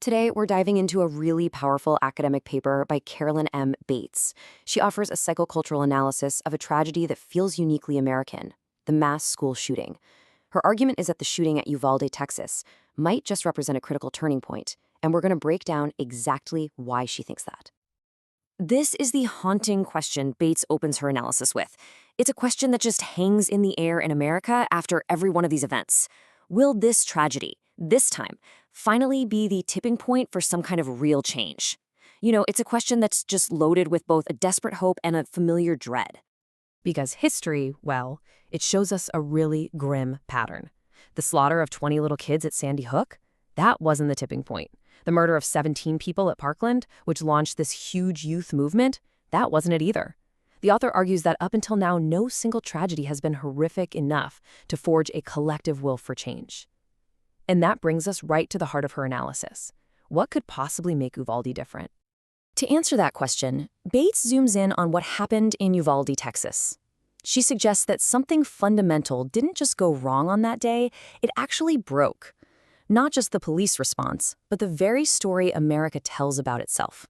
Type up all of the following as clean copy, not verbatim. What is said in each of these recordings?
Today, we're diving into a really powerful academic paper by Carolyn M. Bates. She offers a psychocultural analysis of a tragedy that feels uniquely American, the mass school shooting. Her argument is that the shooting at Uvalde, Texas, might just represent a critical turning point, and we're going to break down exactly why she thinks that. This is the haunting question Bates opens her analysis with. It's a question that just hangs in the air in America after every one of these events. Will this tragedy, this time, finally be the tipping point for some kind of real change? It's a question that's just loaded with both a desperate hope and a familiar dread. Because history, well, it shows us a really grim pattern. The slaughter of 20 little kids at Sandy Hook? That wasn't the tipping point. The murder of 17 people at Parkland, which launched this huge youth movement? That wasn't it either. The author argues that up until now, no single tragedy has been horrific enough to forge a collective will for change. And that brings us right to the heart of her analysis. What could possibly make Uvalde different? To answer that question, Bates zooms in on what happened in Uvalde, Texas. She suggests that something fundamental didn't just go wrong on that day, it actually broke. Not just the police response, but the very story America tells about itself.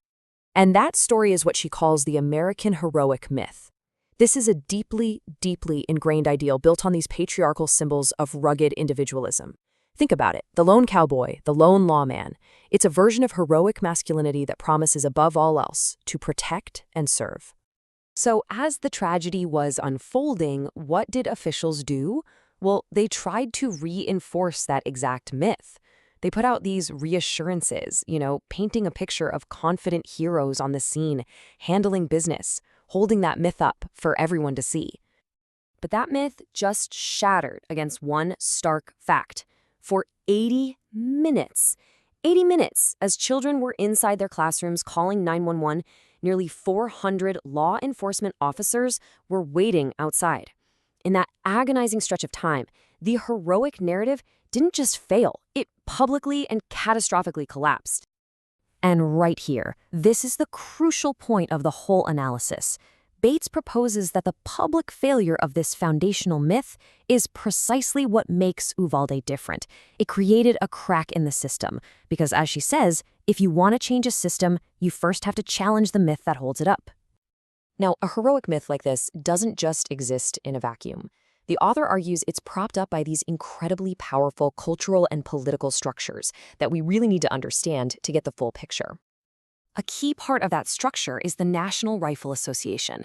And that story is what she calls the American heroic myth. This is a deeply, deeply ingrained ideal built on these patriarchal symbols of rugged individualism. Think about it, the lone cowboy, the lone lawman. It's a version of heroic masculinity that promises above all else to protect and serve. So as the tragedy was unfolding, what did officials do? Well, they tried to reinforce that exact myth. They put out these reassurances, painting a picture of confident heroes on the scene, handling business, holding that myth up for everyone to see. But that myth just shattered against one stark fact. For 80 minutes, as children were inside their classrooms calling 911, nearly 400 law enforcement officers were waiting outside. In that agonizing stretch of time, the heroic narrative didn't just fail, it publicly and catastrophically collapsed. And right here, this is the crucial point of the whole analysis. Bates proposes that the public failure of this foundational myth is precisely what makes Uvalde different. It created a crack in the system, because as she says, if you want to change a system, you first have to challenge the myth that holds it up. Now, a heroic myth like this doesn't just exist in a vacuum. The author argues it's propped up by these incredibly powerful cultural and political structures that we really need to understand to get the full picture. A key part of that structure is the National Rifle Association.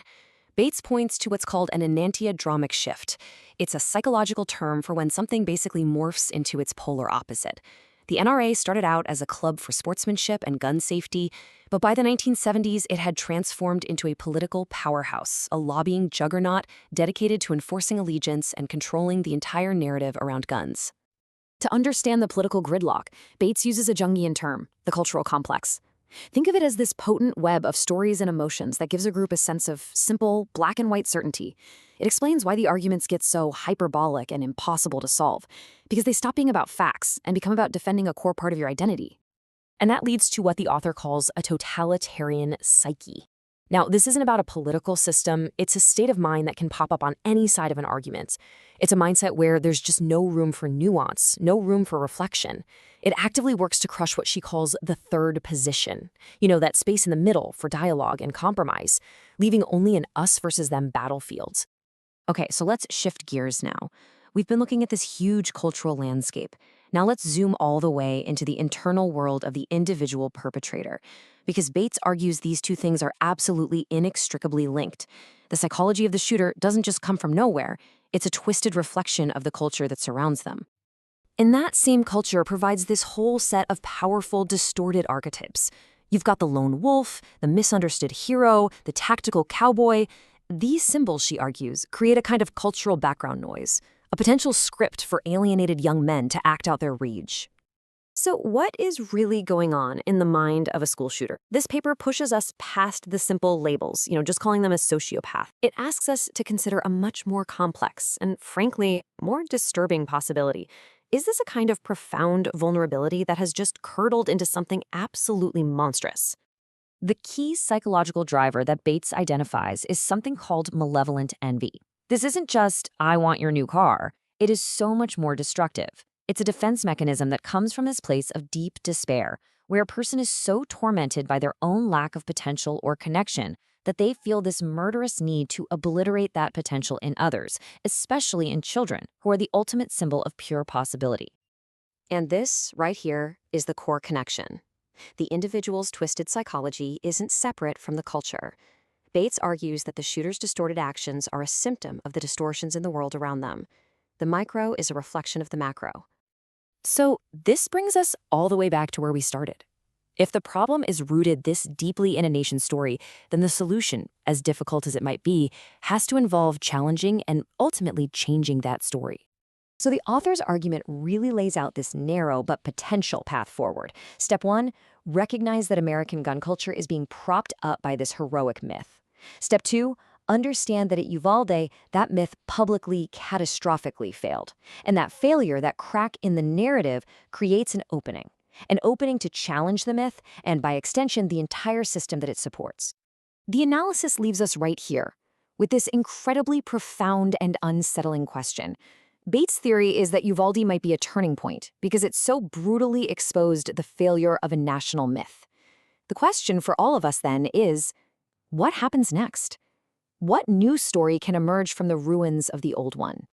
Bates points to what's called an enantiodromic shift. It's a psychological term for when something basically morphs into its polar opposite. The NRA started out as a club for sportsmanship and gun safety, but by the 1970s, it had transformed into a political powerhouse, a lobbying juggernaut dedicated to enforcing allegiance and controlling the entire narrative around guns. To understand the political gridlock, Bates uses a Jungian term, the cultural complex. Think of it as this potent web of stories and emotions that gives a group a sense of simple, black and white certainty. It explains why the arguments get so hyperbolic and impossible to solve, because they stop being about facts and become about defending a core part of your identity. And that leads to what the author calls a totalitarian psyche. Now, this isn't about a political system, it's a state of mind that can pop up on any side of an argument. It's a mindset where there's just no room for nuance, no room for reflection. It actively works to crush what she calls the third position, that space in the middle for dialogue and compromise, leaving only an us versus them battlefield. Okay, so let's shift gears now. We've been looking at this huge cultural landscape. Now let's zoom all the way into the internal world of the individual perpetrator, because Bates argues these two things are absolutely inextricably linked. The psychology of the shooter doesn't just come from nowhere, it's a twisted reflection of the culture that surrounds them. And that same culture provides this whole set of powerful, distorted archetypes. You've got the lone wolf, the misunderstood hero, the tactical cowboy. These symbols, she argues, create a kind of cultural background noise, a potential script for alienated young men to act out their rage. So what is really going on in the mind of a school shooter? This paper pushes us past the simple labels, just calling them a sociopath. It asks us to consider a much more complex and, frankly, more disturbing possibility. Is this a kind of profound vulnerability that has just curdled into something absolutely monstrous? The key psychological driver that Bates identifies is something called malevolent envy. This isn't just, I want your new car. It is so much more destructive. It's a defense mechanism that comes from this place of deep despair, where a person is so tormented by their own lack of potential or connection that they feel this murderous need to obliterate that potential in others, especially in children, who are the ultimate symbol of pure possibility. And this, right here, is the core connection. The individual's twisted psychology isn't separate from the culture. Bates argues that the shooter's distorted actions are a symptom of the distortions in the world around them. The micro is a reflection of the macro. So this brings us all the way back to where we started. If the problem is rooted this deeply in a nation's story, then the solution, as difficult as it might be, has to involve challenging and ultimately changing that story. So the author's argument really lays out this narrow but potential path forward. Step 1, recognize that American gun culture is being propped up by this heroic myth. Step 2, understand that at Uvalde, that myth publicly, catastrophically failed. And that failure, that crack in the narrative, creates an opening to challenge the myth and, by extension, the entire system that it supports. The analysis leaves us right here, with this incredibly profound and unsettling question. Bates' theory is that Uvalde might be a turning point because it so brutally exposed the failure of a national myth. The question for all of us, then, is, what happens next? What new story can emerge from the ruins of the old one?